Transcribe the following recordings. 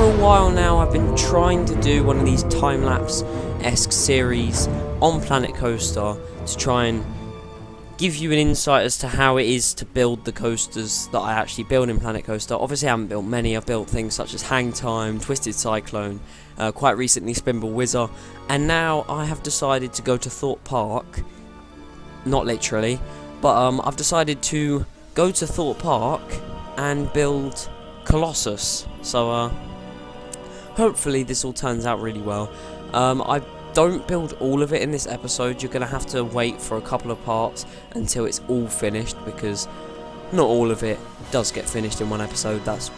for a while now I've been trying to do one of these time-lapse-esque series on Planet Coaster to try and give you an insight as to how it is to build the coasters that I actually build in Planet Coaster. Obviously I haven't built many. I've built things such as Hang Time, Twisted Cyclone, quite recently Spinball Whizzer, and now I have decided to go to Thorpe Park, not literally, but I've decided to go to Thorpe Park and build Colossus. So hopefully this all turns out really well. I don't build all of it in this episode. You're going to have to wait for a couple of parts until it's all finished, because not all of it does get finished in one episode. That's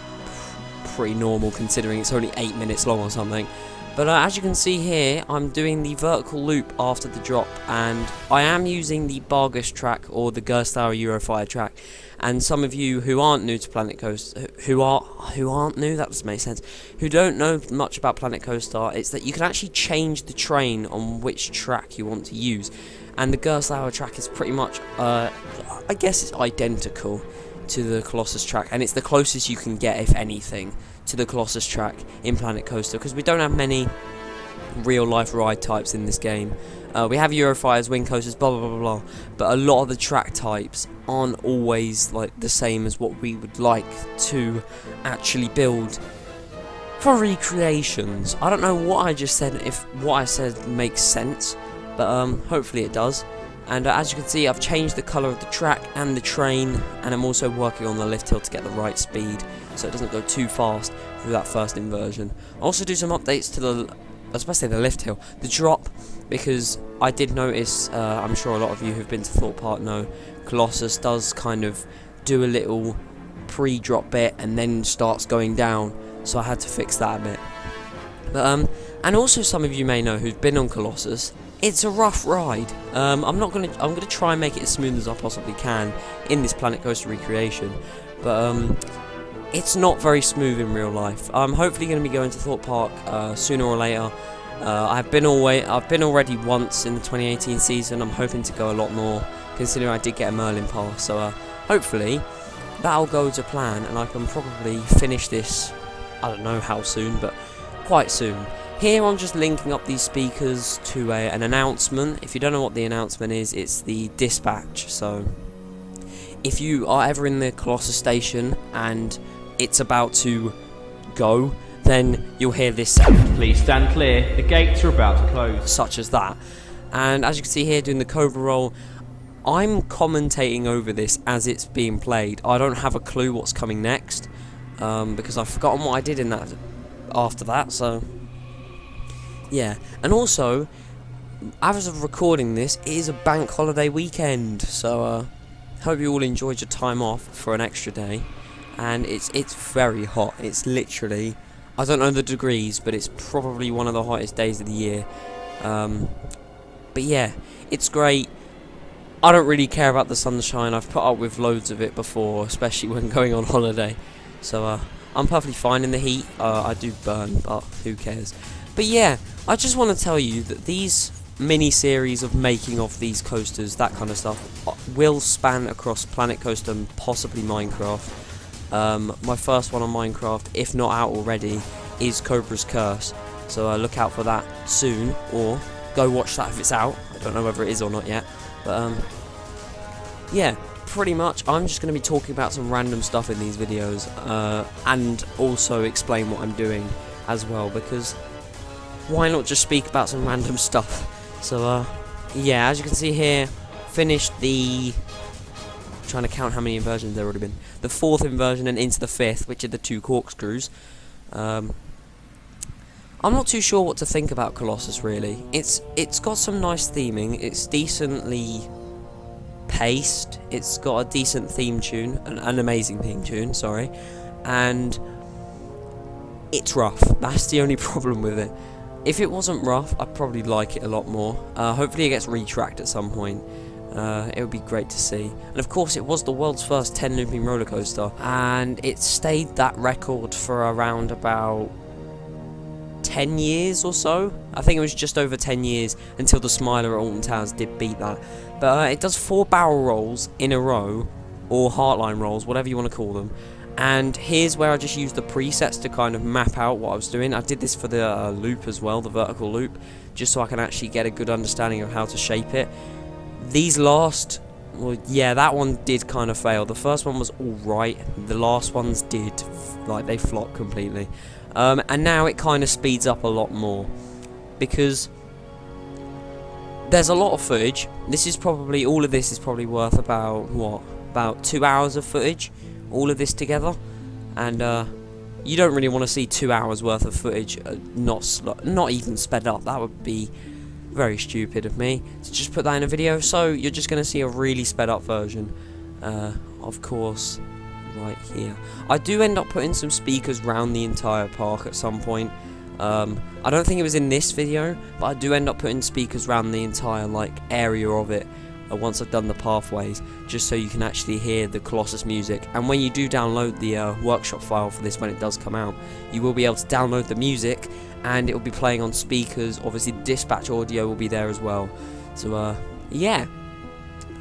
pretty normal considering it's only 8 minutes long or something. But as you can see here, I'm doing the vertical loop after the drop, and I am using the Bargus track, or the Gerstlauer Eurofire track. And some of you who aren't new to Planet Coaster, who aren't new, that doesn't make sense, who don't know much about Planet Coaster, it's that you can actually change the train on which track you want to use. And the Gerstlauer track is pretty much, I guess it's identical to the Colossus track, and it's the closest you can get, if anything, to the Colossus track in Planet Coaster, because we don't have many real life ride types in this game. We have Eurofires, Wing Coasters, blah blah blah blah, but a lot of the track types aren't always like the same as what we would like to actually build for recreations. I don't know what I just said, if what I said makes sense, but hopefully it does. And as you can see, I've changed the colour of the track and the train, and I'm also working on the lift hill to get the right speed so it doesn't go too fast through that first inversion. I'll also do some updates to the, I was about to say the lift hill, the drop, because I did notice, I'm sure a lot of you who've been to Thorpe Park know, Colossus does kind of do a little pre-drop bit and then starts going down, so I had to fix that a bit. But and also some of you may know who've been on Colossus, it's a rough ride. I'm gonna try and make it as smooth as I possibly can in this Planet Coaster recreation, but it's not very smooth in real life. I'm hopefully going to be going to Thorpe Park sooner or later. I've been already once in the 2018 season. I'm hoping to go a lot more, considering I did get a Merlin pass. So hopefully that'll go to plan, and I can probably finish this. I don't know how soon, but quite soon. Here I'm just linking up these speakers to an announcement. If you don't know what the announcement is, it's the dispatch. So if you are ever in the Colossus station and it's about to go, then you'll hear this sound. Please stand clear, the gates are about to close. Such as that. And as you can see here, doing the Cobra Roll, I'm commentating over this as it's being played. I don't have a clue what's coming next, because I've forgotten what I did in that after that, so yeah. And also, as of recording this, it is a bank holiday weekend, so hope you all enjoyed your time off for an extra day. And it's very hot. It's literally, I don't know the degrees, but it's probably one of the hottest days of the year. But yeah, it's great. I don't really care about the sunshine. I've put up with loads of it before, especially when going on holiday. So I'm perfectly fine in the heat. I do burn, but who cares? But yeah, I just want to tell you that these mini-series of making of these coasters, that kind of stuff, will span across Planet Coaster and possibly Minecraft. My first one on Minecraft, if not out already, is Cobra's Curse, so look out for that soon, or go watch that if it's out. I don't know whether it is or not yet, but yeah, pretty much I'm just going to be talking about some random stuff in these videos, and also explain what I'm doing as well, because why not just speak about some random stuff? So yeah, as you can see here, finished the, trying to count how many inversions there already been, the 4th inversion and into the 5th, which are the 2 corkscrews. I'm not too sure what to think about Colossus, really. It's got some nice theming, it's decently paced, it's got a decent theme tune, an amazing theme tune, sorry, and it's rough. That's the only problem with it. If it wasn't rough, I'd probably like it a lot more. Hopefully it gets retracked at some point. It would be great to see. And of course it was the world's first 10 looping roller coaster, and it stayed that record for around about 10 years or so. I think it was just over 10 years until the Smiler at Alton Towers did beat that. But it does 4 barrel rolls in a row, or heartline rolls, whatever you want to call them, And here's where I just used the presets to kind of map out what I was doing. I did this for the loop as well, the vertical loop, just so I can actually get a good understanding of how to shape it. These last, well, yeah, that one did kind of fail. The first one was alright, the last ones did, like, they flopped completely. And now it kind of speeds up a lot more, because there's a lot of footage. This is probably, all of this is probably worth about, what, about 2 hours of footage, all of this together. And you don't really want to see 2 hours worth of footage not even sped up. That would be very stupid of me to just put that in a video. So you're just going to see a really sped up version, of course, right here. I do end up putting some speakers round the entire park at some point. I don't think it was in this video, but I do end up putting speakers around the entire like area of it once I've done the pathways, just so you can actually hear the Colossus music. And when you do download the workshop file for this, when it does come out, you will be able to download the music, and it will be playing on speakers. Obviously, dispatch audio will be there as well. So yeah,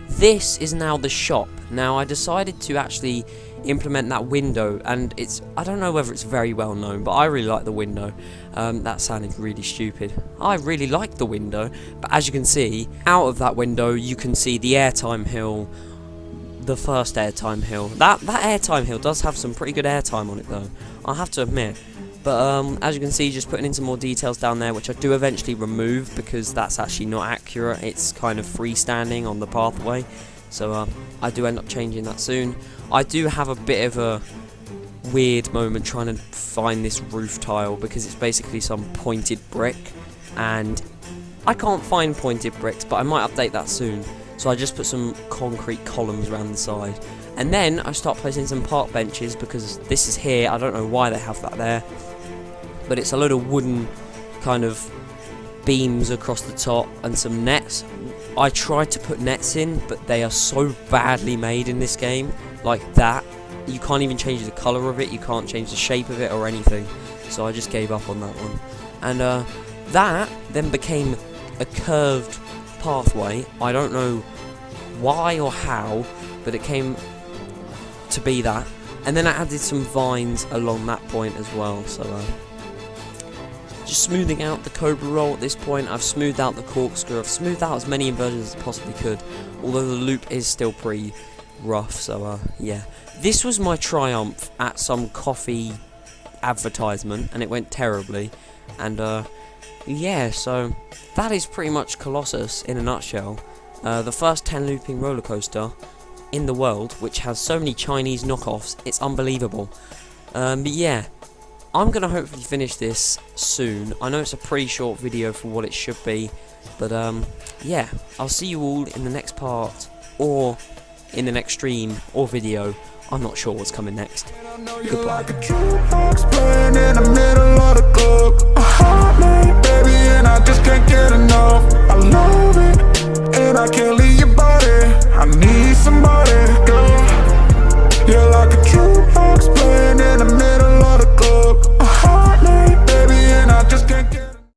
this is now the shop. Now I decided to actually implement that window, and I don't know whether it's very well known, but I really like the window. That sounded really stupid. I really like the window, but as you can see, out of that window you can see the Airtime Hill, the first Airtime Hill. That Airtime Hill does have some pretty good airtime on it though, I have to admit. But as you can see, just putting in some more details down there, which I do eventually remove because that's actually not accurate. It's kind of freestanding on the pathway. So I do end up changing that soon. I do have a bit of a weird moment trying to find this roof tile, because it's basically some pointed brick, and I can't find pointed bricks, but I might update that soon. So I just put some concrete columns around the side, and then I start placing some park benches, because this is here. I don't know why they have that there, but it's a load of wooden kind of beams across the top and some nets. I tried to put nets in, but they are so badly made in this game, like that. You can't even change the colour of it, you can't change the shape of it or anything. So I just gave up on that one. And that then became a curved pathway. I don't know why or how, but it came to be that. And then I added some vines along that point as well. So just smoothing out the Cobra Roll at this point. I've smoothed out the corkscrew. I've smoothed out as many inversions as I possibly could, although the loop is still pretty rough. So yeah, this was my triumph at some coffee advertisement, and it went terribly. And yeah, so that is pretty much Colossus in a nutshell. The first 10 looping roller coaster in the world, which has so many Chinese knockoffs, it's unbelievable. But yeah, I'm going to hopefully finish this soon. I know it's a pretty short video for what it should be, but yeah, I'll see you all in the next part, or in the next stream or video. I'm not sure what's coming next. Goodbye.